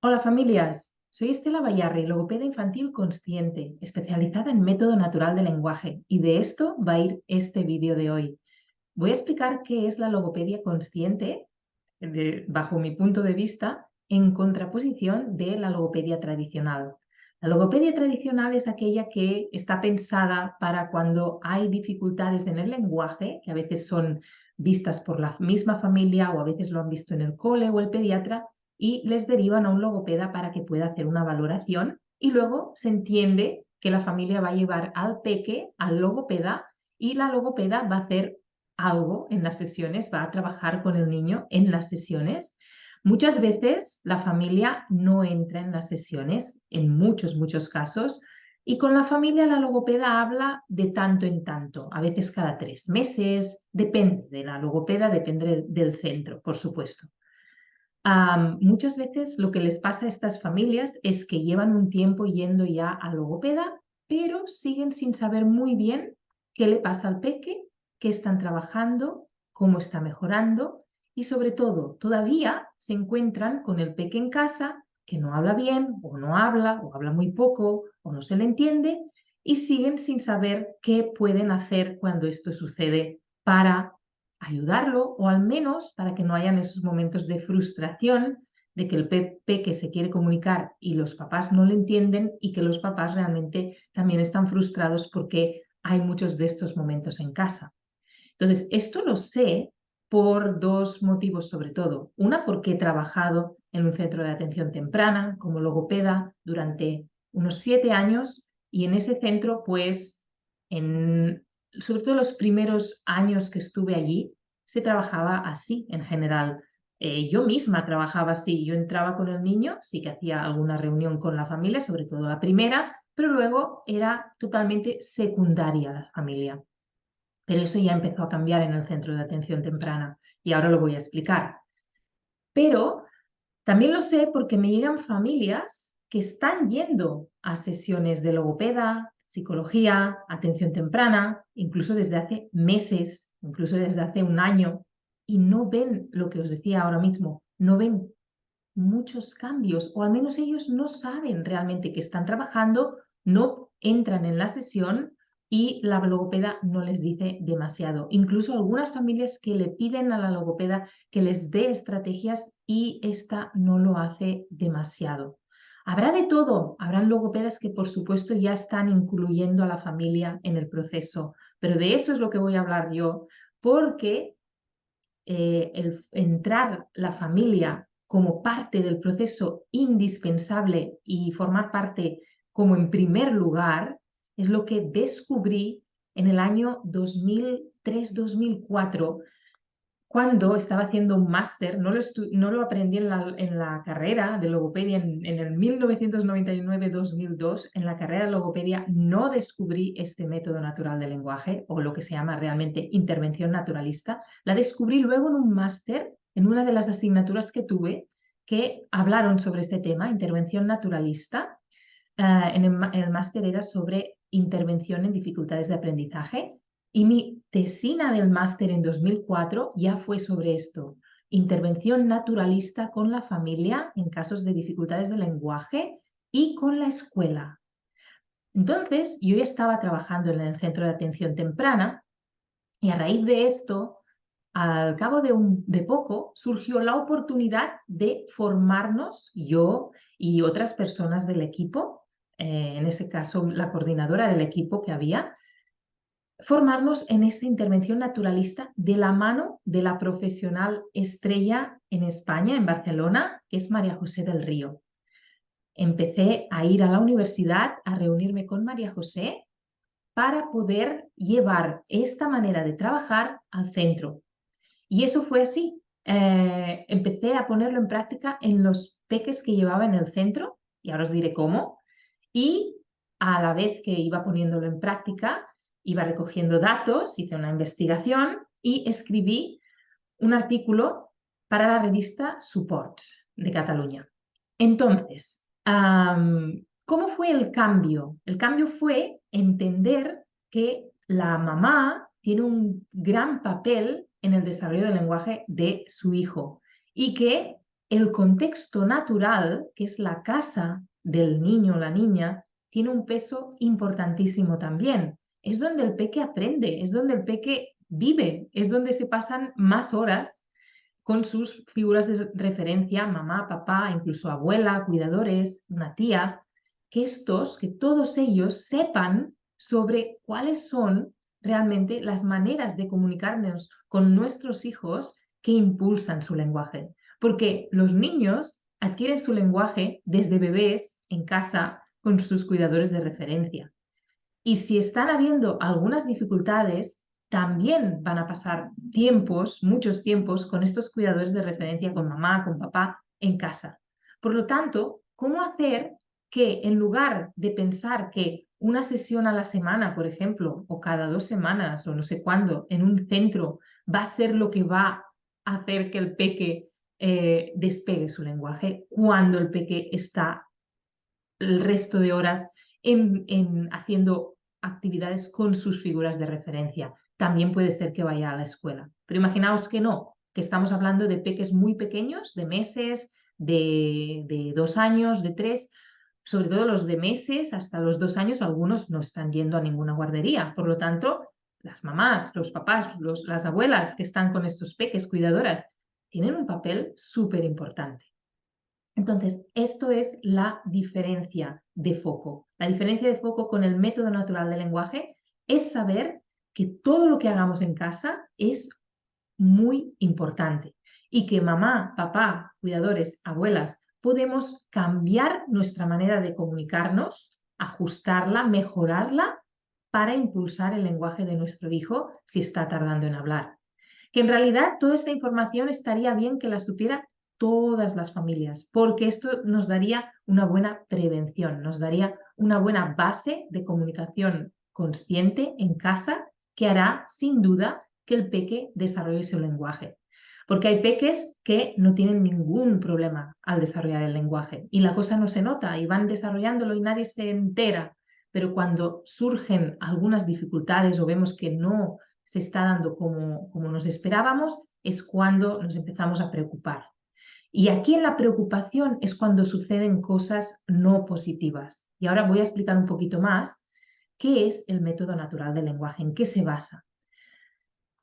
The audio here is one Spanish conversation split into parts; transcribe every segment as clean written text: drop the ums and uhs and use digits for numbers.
Hola familias, soy Estela Bayarri, logopeda infantil consciente, especializada en método natural de lenguaje, y de esto va a ir este vídeo de hoy. Voy a explicar qué es la logopedia consciente, bajo mi punto de vista, en contraposición de la logopedia tradicional. La logopedia tradicional es aquella que está pensada para cuando hay dificultades en el lenguaje, que a veces son vistas por la misma familia o a veces lo han visto en el cole o el pediatra, y les derivan a un logopeda para que pueda hacer una valoración y luego se entiende que la familia va a llevar al peque al logopeda y la logopeda va a hacer algo en las sesiones, va a trabajar con el niño en las sesiones. Muchas veces la familia no entra en las sesiones, en muchos casos, y con la familia la logopeda habla de tanto en tanto, a veces cada 3 meses, depende de la logopeda, depende del centro, por supuesto. Muchas veces lo que les pasa a estas familias es que llevan un tiempo yendo ya a logopeda, pero siguen sin saber muy bien qué le pasa al peque, qué están trabajando, cómo está mejorando y sobre todo todavía se encuentran con el peque en casa que no habla bien o habla muy poco o no se le entiende y siguen sin saber qué pueden hacer cuando esto sucede para ayudarlo o al menos para que no hayan esos momentos de frustración de que el peque se quiere comunicar y los papás no le entienden y que los papás realmente también están frustrados porque hay muchos de estos momentos en casa. Entonces, esto lo sé por dos motivos sobre todo. Una, porque he trabajado en un centro de atención temprana como logopeda durante unos 7 años y en ese centro, pues, sobre todo los primeros años que estuve allí, se trabajaba así en general. Yo misma trabajaba así, yo entraba con el niño, sí que hacía alguna reunión con la familia, sobre todo la primera, pero luego era totalmente secundaria la familia. Pero eso ya empezó a cambiar en el centro de atención temprana y ahora lo voy a explicar. Pero también lo sé porque me llegan familias que están yendo a sesiones de logopeda, psicología, atención temprana, incluso desde hace meses, incluso desde hace un año, y no ven lo que os decía ahora mismo, no ven muchos cambios, o al menos ellos no saben realmente que están trabajando, no entran en la sesión y la logopeda no les dice demasiado. Incluso algunas familias que le piden a la logopeda que les dé estrategias y esta no lo hace demasiado. Habrá de todo, habrán logopedas que por supuesto ya están incluyendo a la familia en el proceso, pero de eso es lo que voy a hablar yo, porque el entrar la familia como parte del proceso indispensable y formar parte como en primer lugar es lo que descubrí en el año 2003-2004 cuando estaba haciendo un máster, no lo aprendí en la carrera de logopedia en el 1999-2002, en la carrera de logopedia no descubrí este método natural de lenguaje o lo que se llama realmente intervención naturalista. La descubrí luego en un máster, en una de las asignaturas que tuve, que hablaron sobre este tema, intervención naturalista. En el máster era sobre intervención en dificultades de aprendizaje y mi tesina del máster en 2004 ya fue sobre esto, intervención naturalista con la familia en casos de dificultades de lenguaje y con la escuela. Entonces, yo ya estaba trabajando en el centro de atención temprana y a raíz de esto, al cabo de poco, surgió la oportunidad de formarnos, yo y otras personas del equipo, en ese caso la coordinadora del equipo que había, formarnos en esta intervención naturalista de la mano de la profesional estrella en España, en Barcelona, que es María José del Río. Empecé a ir a la universidad a reunirme con María José para poder llevar esta manera de trabajar al centro. Y eso fue así. Empecé a ponerlo en práctica en los peques que llevaba en el centro, y ahora os diré cómo, y a la vez que iba poniéndolo en práctica, iba recogiendo datos, hice una investigación y escribí un artículo para la revista Supports de Cataluña. Entonces, ¿cómo fue el cambio? El cambio fue entender que la mamá tiene un gran papel en el desarrollo del lenguaje de su hijo y que el contexto natural, que es la casa del niño o la niña, tiene un peso importantísimo también. Es donde el peque aprende, es donde el peque vive, es donde se pasan más horas con sus figuras de referencia, mamá, papá, incluso abuela, cuidadores, una tía, que todos ellos sepan sobre cuáles son realmente las maneras de comunicarnos con nuestros hijos que impulsan su lenguaje. Porque los niños adquieren su lenguaje desde bebés en casa con sus cuidadores de referencia. Y si están habiendo algunas dificultades, también van a pasar tiempos, muchos tiempos, con estos cuidadores de referencia, con mamá, con papá, en casa. Por lo tanto, ¿cómo hacer que en lugar de pensar que una sesión a la semana, por ejemplo, o cada 2 semanas, o no sé cuándo, en un centro, va a ser lo que va a hacer que el peque despegue su lenguaje, cuando el peque está el resto de horas haciendo actividades con sus figuras de referencia? También puede ser que vaya a la escuela. Pero imaginaos que no, que estamos hablando de peques muy pequeños, de meses, de 2 años, de 3, sobre todo los de meses hasta los 2 años, algunos no están yendo a ninguna guardería. Por lo tanto, las mamás, los papás, las abuelas que están con estos peques, cuidadoras, tienen un papel súper importante. Entonces, esto es la diferencia de foco. La diferencia de foco con el método natural del lenguaje es saber que todo lo que hagamos en casa es muy importante y que mamá, papá, cuidadores, abuelas, podemos cambiar nuestra manera de comunicarnos, ajustarla, mejorarla para impulsar el lenguaje de nuestro hijo si está tardando en hablar. Que en realidad toda esta información estaría bien que la supiera todas las familias, porque esto nos daría una buena prevención, nos daría una buena base de comunicación consciente en casa que hará sin duda que el peque desarrolle su lenguaje. Porque hay peques que no tienen ningún problema al desarrollar el lenguaje y la cosa no se nota y van desarrollándolo y nadie se entera. Pero cuando surgen algunas dificultades o vemos que no se está dando como nos esperábamos, es cuando nos empezamos a preocupar. Y aquí en la preocupación es cuando suceden cosas no positivas. Y ahora voy a explicar un poquito más qué es el método natural del lenguaje, en qué se basa.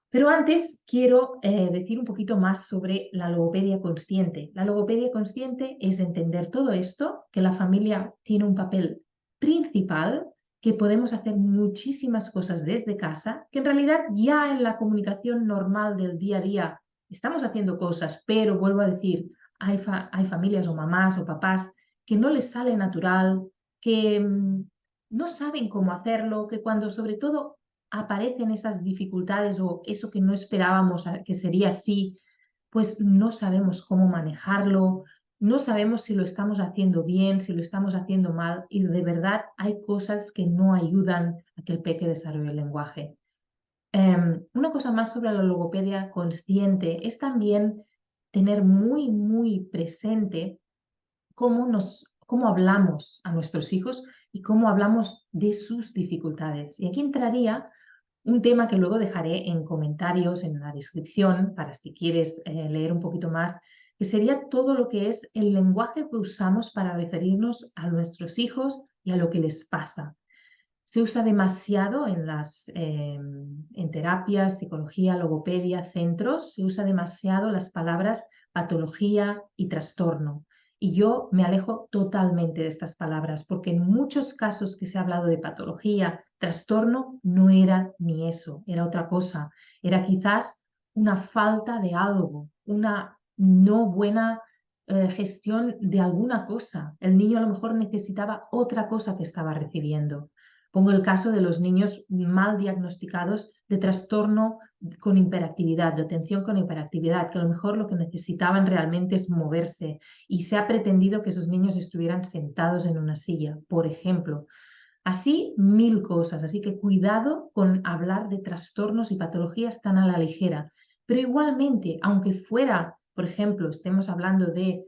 Pero antes quiero decir un poquito más sobre la logopedia consciente. La logopedia consciente es entender todo esto, que la familia tiene un papel principal, que podemos hacer muchísimas cosas desde casa, que en realidad ya en la comunicación normal del día a día estamos haciendo cosas, pero vuelvo a decir, hay familias o mamás o papás que no les sale natural, que no saben cómo hacerlo, que cuando sobre todo aparecen esas dificultades o eso que no esperábamos que sería así, pues no sabemos cómo manejarlo, no sabemos si lo estamos haciendo bien, si lo estamos haciendo mal y de verdad hay cosas que no ayudan a que el peque desarrolle el lenguaje. Una cosa más sobre la logopedia consciente es también tener muy, muy presente cómo hablamos a nuestros hijos y cómo hablamos de sus dificultades. Y aquí entraría un tema que luego dejaré en comentarios, en la descripción, para si quieres leer un poquito más, que sería todo lo que es el lenguaje que usamos para referirnos a nuestros hijos y a lo que les pasa. Se usa demasiado en terapias, psicología, logopedia, centros, se usa demasiado las palabras patología y trastorno. Y yo me alejo totalmente de estas palabras porque en muchos casos que se ha hablado de patología, trastorno, no era ni eso, era otra cosa. Era quizás una falta de algo, una no buena gestión de alguna cosa. El niño a lo mejor necesitaba otra cosa que estaba recibiendo. Pongo el caso de los niños mal diagnosticados de trastorno con hiperactividad, de atención con hiperactividad, que a lo mejor lo que necesitaban realmente es moverse y se ha pretendido que esos niños estuvieran sentados en una silla, por ejemplo. Así, 1000 cosas. Así que cuidado con hablar de trastornos y patologías tan a la ligera. Pero igualmente, aunque fuera, por ejemplo, estemos hablando de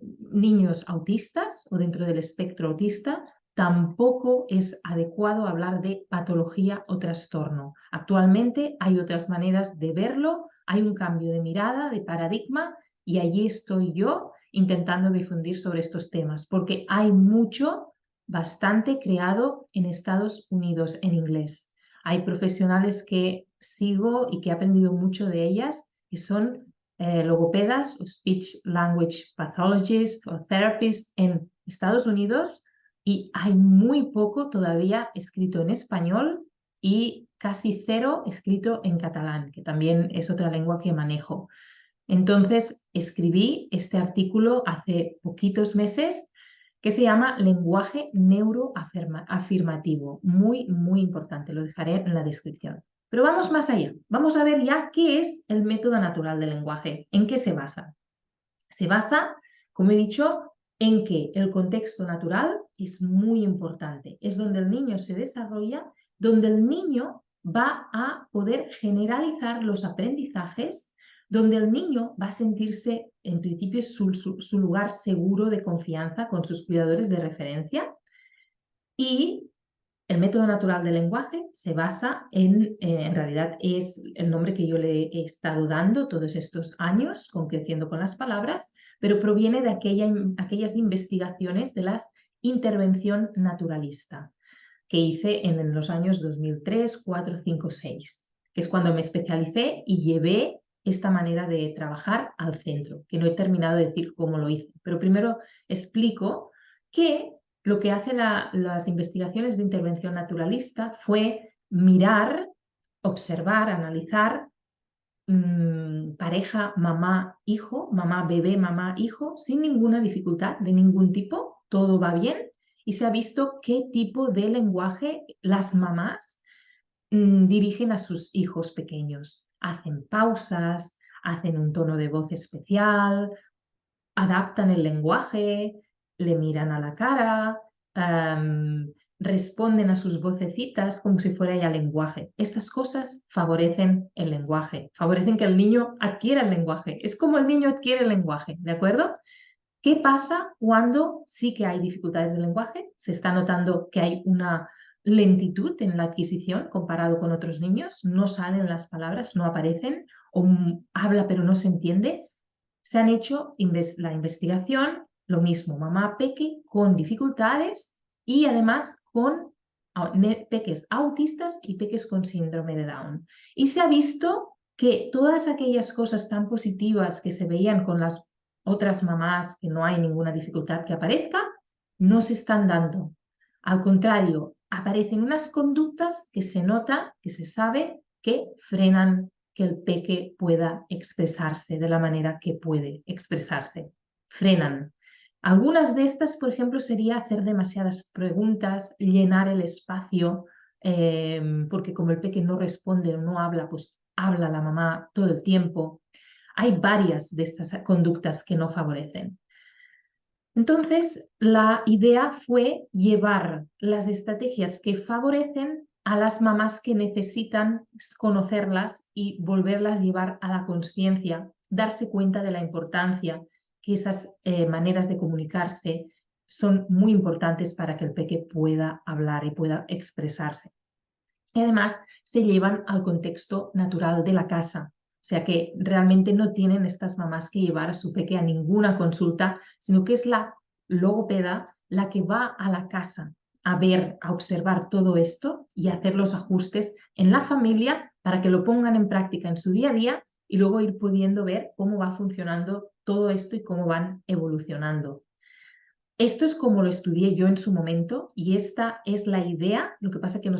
niños autistas o dentro del espectro autista, tampoco es adecuado hablar de patología o trastorno. Actualmente hay otras maneras de verlo, hay un cambio de mirada, de paradigma, y allí estoy yo intentando difundir sobre estos temas, porque hay mucho, bastante creado en Estados Unidos en inglés. Hay profesionales que sigo y que he aprendido mucho de ellas, que son logopedas o speech language pathologists o therapists en Estados Unidos, y hay muy poco todavía escrito en español y casi cero escrito en catalán, que también es otra lengua que manejo. Entonces escribí este artículo hace poquitos meses que se llama Lenguaje neuroafirmativo. Muy, muy importante, lo dejaré en la descripción. Pero vamos más allá. Vamos a ver ya qué es el método natural del lenguaje, en qué se basa. Se basa, como he dicho, en que el contexto natural es muy importante. Es donde el niño se desarrolla, donde el niño va a poder generalizar los aprendizajes, donde el niño va a sentirse, en principio, su lugar seguro de confianza con sus cuidadores de referencia. Y el método natural del lenguaje se basa en realidad es el nombre que yo le he estado dando todos estos años, con Creciendo con las Palabras, pero proviene de aquellas investigaciones de la intervención naturalista que hice en los años 2003, 4, 5, 6, que es cuando me especialicé y llevé esta manera de trabajar al centro, que no he terminado de decir cómo lo hice, pero primero explico que lo que hacen las investigaciones de intervención naturalista fue mirar, observar, analizar pareja mamá-hijo, mamá-bebé, mamá-hijo, sin ninguna dificultad de ningún tipo, todo va bien, y se ha visto qué tipo de lenguaje las mamás dirigen a sus hijos pequeños. Hacen pausas, hacen un tono de voz especial, adaptan el lenguaje, le miran a la cara, responden a sus vocecitas como si fuera ya lenguaje. Estas cosas favorecen el lenguaje, favorecen que el niño adquiera el lenguaje. Es como el niño adquiere el lenguaje, ¿de acuerdo? ¿Qué pasa cuando sí que hay dificultades de lenguaje? Se está notando que hay una lentitud en la adquisición comparado con otros niños, no salen las palabras, no aparecen, o habla pero no se entiende. Se han hecho la investigación, lo mismo, mamá peque con dificultades y además con peques autistas y peques con síndrome de Down. Y se ha visto que todas aquellas cosas tan positivas que se veían con las otras mamás, que no hay ninguna dificultad que aparezca, no se están dando. Al contrario, aparecen unas conductas que se nota, que se sabe que frenan que el peque pueda expresarse de la manera que puede expresarse. Frenan. Algunas de estas, por ejemplo, sería hacer demasiadas preguntas, llenar el espacio, porque como el peque no responde o no habla, pues habla la mamá todo el tiempo. Hay varias de estas conductas que no favorecen. Entonces, la idea fue llevar las estrategias que favorecen a las mamás que necesitan conocerlas y volverlas a llevar a la conciencia, darse cuenta de la importancia que esas maneras de comunicarse son muy importantes para que el peque pueda hablar y pueda expresarse. Y además se llevan al contexto natural de la casa. O sea que realmente no tienen estas mamás que llevar a su peque a ninguna consulta, sino que es la logopeda la que va a la casa a ver, a observar todo esto y hacer los ajustes en la familia para que lo pongan en práctica en su día a día y luego ir pudiendo ver cómo va funcionando todo esto y cómo van evolucionando. Esto es como lo estudié yo en su momento y esta es la idea. Lo que pasa es que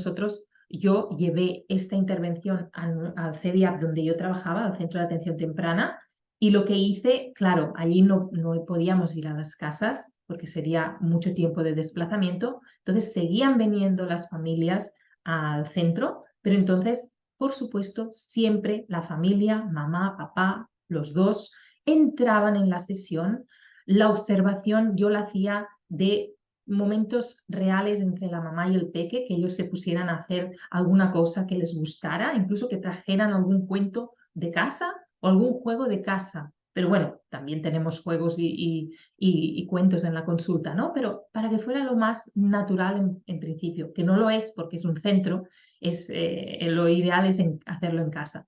yo llevé esta intervención al CEDIAP donde yo trabajaba, al Centro de Atención Temprana, y lo que hice, claro, allí no podíamos ir a las casas porque sería mucho tiempo de desplazamiento, entonces seguían viniendo las familias al centro, pero entonces, por supuesto, siempre la familia, mamá, papá, los dos, entraban en la sesión. La observación yo la hacía de momentos reales entre la mamá y el peque, que ellos se pusieran a hacer alguna cosa que les gustara, incluso que trajeran algún cuento de casa o algún juego de casa. Pero bueno, también tenemos juegos y cuentos en la consulta, ¿no? Pero para que fuera lo más natural en principio, que no lo es porque es un centro, lo ideal es hacerlo en casa.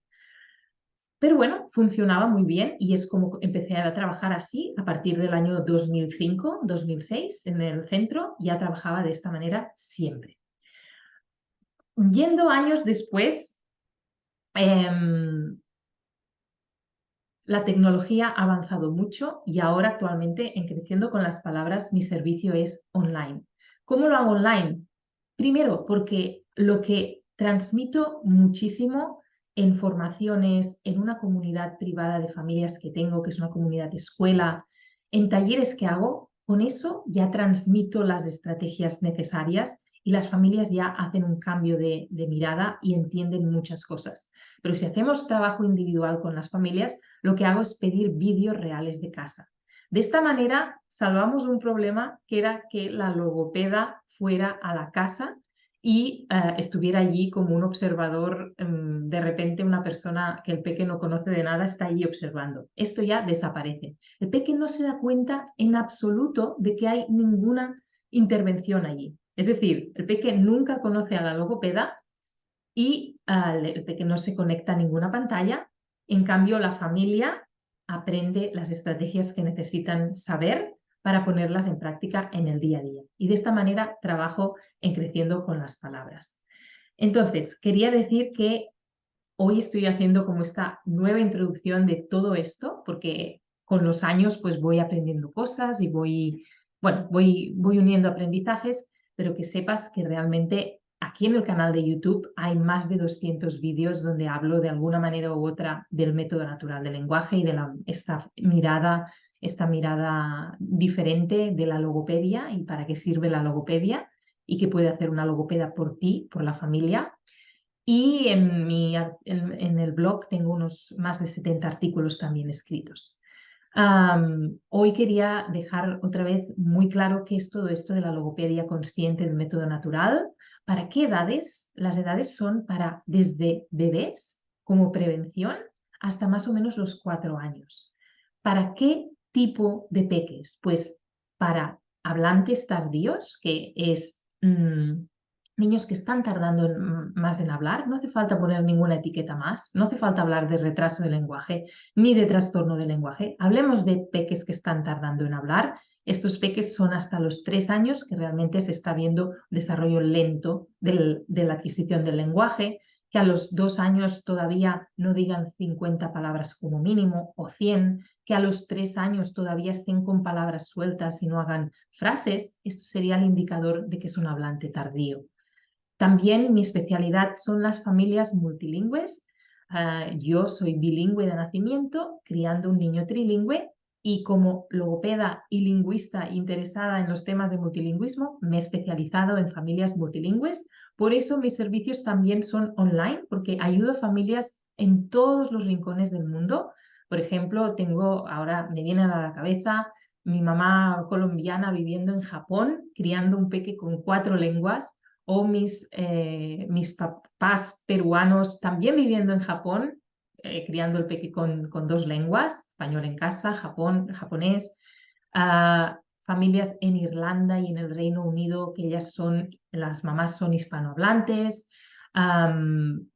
Pero bueno, funcionaba muy bien y es como empecé a trabajar así a partir del año 2005, 2006 en el centro, ya trabajaba de esta manera siempre. Yendo años después, la tecnología ha avanzado mucho y ahora actualmente en Creciendo con las Palabras mi servicio es online. ¿Cómo lo hago online? Primero, porque lo que transmito muchísimo en formaciones, en una comunidad privada de familias que tengo, que es una comunidad de escuela, en talleres que hago, con eso ya transmito las estrategias necesarias y las familias ya hacen un cambio de mirada y entienden muchas cosas. Pero si hacemos trabajo individual con las familias, lo que hago es pedir vídeos reales de casa. De esta manera salvamos un problema que era que la logopeda fuera a la casa y estuviera allí como un observador. De repente una persona que el peque no conoce de nada está allí observando. Esto ya desaparece. El peque no se da cuenta en absoluto de que hay ninguna intervención allí. Es decir, el peque nunca conoce a la logopeda y el peque no se conecta a ninguna pantalla. En cambio, la familia aprende las estrategias que necesitan saber para ponerlas en práctica en el día a día. Y de esta manera trabajo en Creciendo con las Palabras. Entonces, quería decir que hoy estoy haciendo como esta nueva introducción de todo esto, porque con los años pues voy aprendiendo cosas y voy uniendo aprendizajes, pero que sepas que realmente aquí en el canal de YouTube hay más de 200 vídeos donde hablo de alguna manera u otra del método natural del lenguaje y de esta mirada diferente de la logopedia y para qué sirve la logopedia y qué puede hacer una logopeda por ti, por la familia. Y en el blog tengo unos más de 70 artículos también escritos. Hoy quería dejar otra vez muy claro qué es todo esto de la logopedia consciente del método natural. ¿Para qué edades? Las edades son para desde bebés como prevención hasta más o menos los 4 años. ¿Para qué tipo de peques? Pues para hablantes tardíos, que es niños que están tardando más en hablar. No hace falta poner ninguna etiqueta más, no hace falta hablar de retraso de lenguaje ni de trastorno de lenguaje. Hablemos de peques que están tardando en hablar. Estos peques son hasta los 3 años que realmente se está viendo desarrollo lento de la adquisición del lenguaje, que a los 2 años todavía no digan 50 palabras como mínimo o 100, que a los 3 años todavía estén con palabras sueltas y no hagan frases. Esto sería el indicador de que es un hablante tardío. También mi especialidad son las familias multilingües. Yo soy bilingüe de nacimiento, criando un niño trilingüe y como logopeda y lingüista interesada en los temas de multilingüismo, me he especializado en familias multilingües. Por eso mis servicios también son online, porque ayudo a familias en todos los rincones del mundo. Por ejemplo, ahora me viene a la cabeza mi mamá colombiana viviendo en Japón, criando un peque con 4 lenguas, o mis papás peruanos también viviendo en Japón, criando el peque con 2 lenguas, español en casa, japonés, familias en Irlanda y en el Reino Unido, que las mamás son hispanohablantes,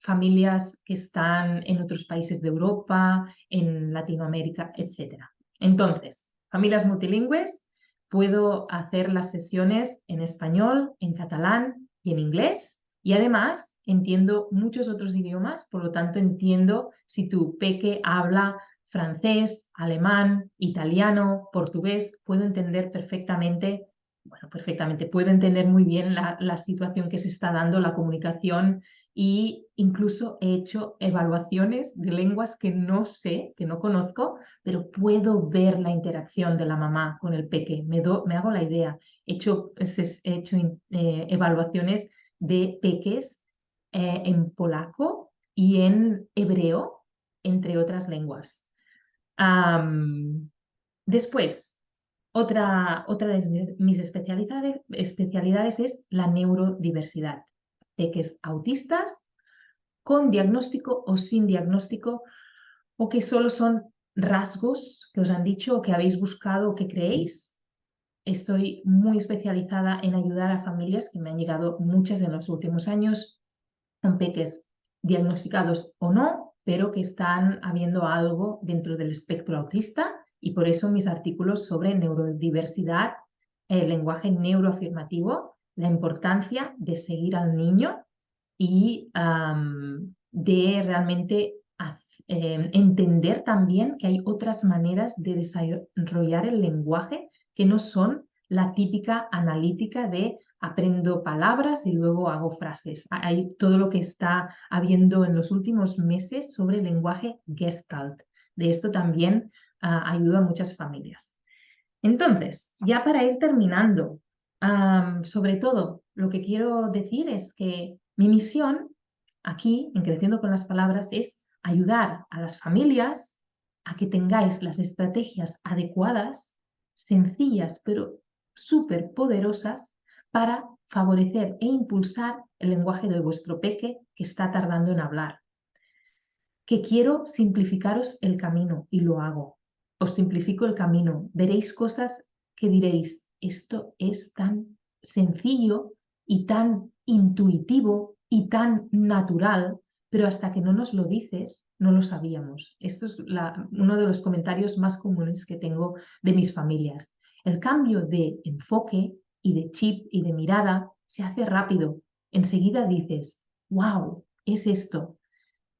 familias que están en otros países de Europa, en Latinoamérica, etc. Entonces, familias multilingües, puedo hacer las sesiones en español, en catalán y en inglés, y además entiendo muchos otros idiomas, por lo tanto entiendo si tu peque habla francés, alemán, italiano, portugués, puedo entender perfectamente, puedo entender muy bien la situación que se está dando, la comunicación, e incluso he hecho evaluaciones de lenguas que no sé, que no conozco, pero puedo ver la interacción de la mamá con el peque, me hago la idea. He hecho evaluaciones de peques en polaco y en hebreo, entre otras lenguas. Después, otra de mis especialidades es la neurodiversidad. Peques autistas con diagnóstico o sin diagnóstico, o que solo son rasgos que os han dicho o que habéis buscado o que creéis. Estoy muy especializada en ayudar a familias, que me han llegado muchas en los últimos años, con peques diagnosticados o no, pero que están habiendo algo dentro del espectro autista, y por eso mis artículos sobre neurodiversidad, el lenguaje neuroafirmativo, la importancia de seguir al niño y de realmente entender también que hay otras maneras de desarrollar el lenguaje que no son la típica analítica de aprendo palabras y luego hago frases. Hay todo lo que está habiendo en los últimos meses sobre el lenguaje Gestalt. De esto también ayuda a muchas familias. Entonces, ya para ir terminando, sobre todo lo que quiero decir es que mi misión aquí, en Creciendo con las Palabras, es ayudar a las familias a que tengáis las estrategias adecuadas, sencillas, pero súper poderosas para favorecer e impulsar el lenguaje de vuestro peque que está tardando en hablar. Que quiero simplificaros el camino y lo hago. Os simplifico el camino. Veréis cosas que diréis, esto es tan sencillo y tan intuitivo y tan natural, pero hasta que no nos lo dices, no lo sabíamos. Esto es uno de los comentarios más comunes que tengo de mis familias. El cambio de enfoque y de chip y de mirada se hace rápido. Enseguida dices, wow, es esto.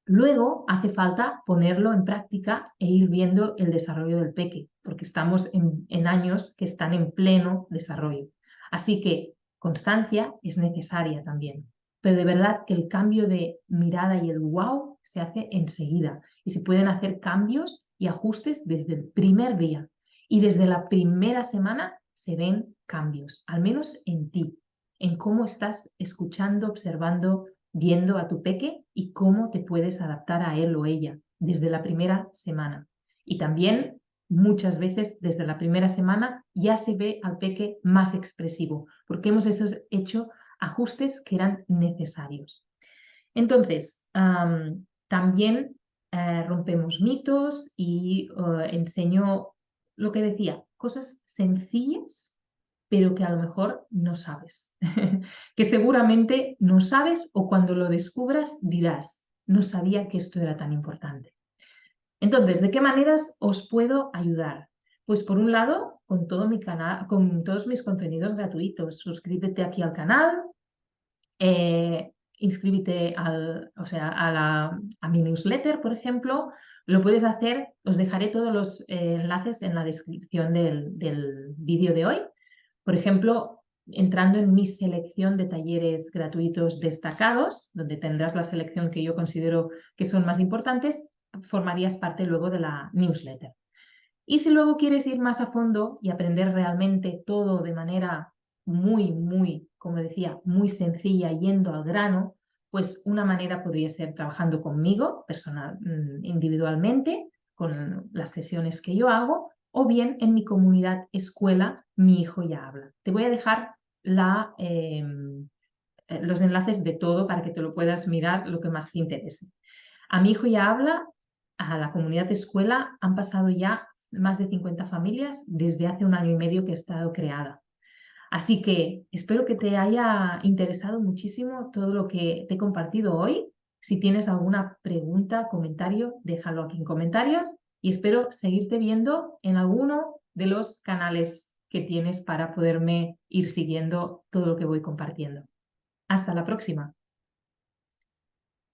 Luego hace falta ponerlo en práctica e ir viendo el desarrollo del peque, porque estamos en años que están en pleno desarrollo. Así que constancia es necesaria también, pero de verdad que el cambio de mirada y el wow se hace enseguida y se pueden hacer cambios y ajustes desde el primer día, y desde la primera semana se ven cambios, al menos en ti, en cómo estás escuchando, observando, viendo a tu peque y cómo te puedes adaptar a él o ella desde la primera semana. Y también muchas veces desde la primera semana ya se ve al peque más expresivo, porque hemos hecho ajustes que eran necesarios. Entonces, también rompemos mitos y enseño lo que decía, cosas sencillas, pero que a lo mejor no sabes. Que seguramente no sabes, o cuando lo descubras dirás, no sabía que esto era tan importante. Entonces, ¿de qué maneras os puedo ayudar? Pues por un lado, con todo mi canal, con todos mis contenidos gratuitos. Suscríbete aquí al canal, inscríbete a mi newsletter, por ejemplo. Lo puedes hacer, os dejaré todos los enlaces en la descripción del vídeo de hoy. Por ejemplo, entrando en mi selección de talleres gratuitos destacados, donde tendrás la selección que yo considero que son más importantes, formarías parte luego de la newsletter. Y si luego quieres ir más a fondo y aprender realmente todo de manera muy, como decía, muy sencilla, yendo al grano, pues una manera podría ser trabajando conmigo individualmente, con las sesiones que yo hago, o bien en mi comunidad escuela Mi Hijo Ya Habla. Te voy a dejar los enlaces de todo para que te lo puedas mirar lo que más te interese. A Mi Hijo Ya Habla, a la comunidad escuela, han pasado ya más de 50 familias desde hace 1 año y medio que ha estado creada. Así que espero que te haya interesado muchísimo todo lo que te he compartido hoy. Si tienes alguna pregunta, comentario, déjalo aquí en comentarios, y espero seguirte viendo en alguno de los canales que tienes para poderme ir siguiendo todo lo que voy compartiendo. Hasta la próxima.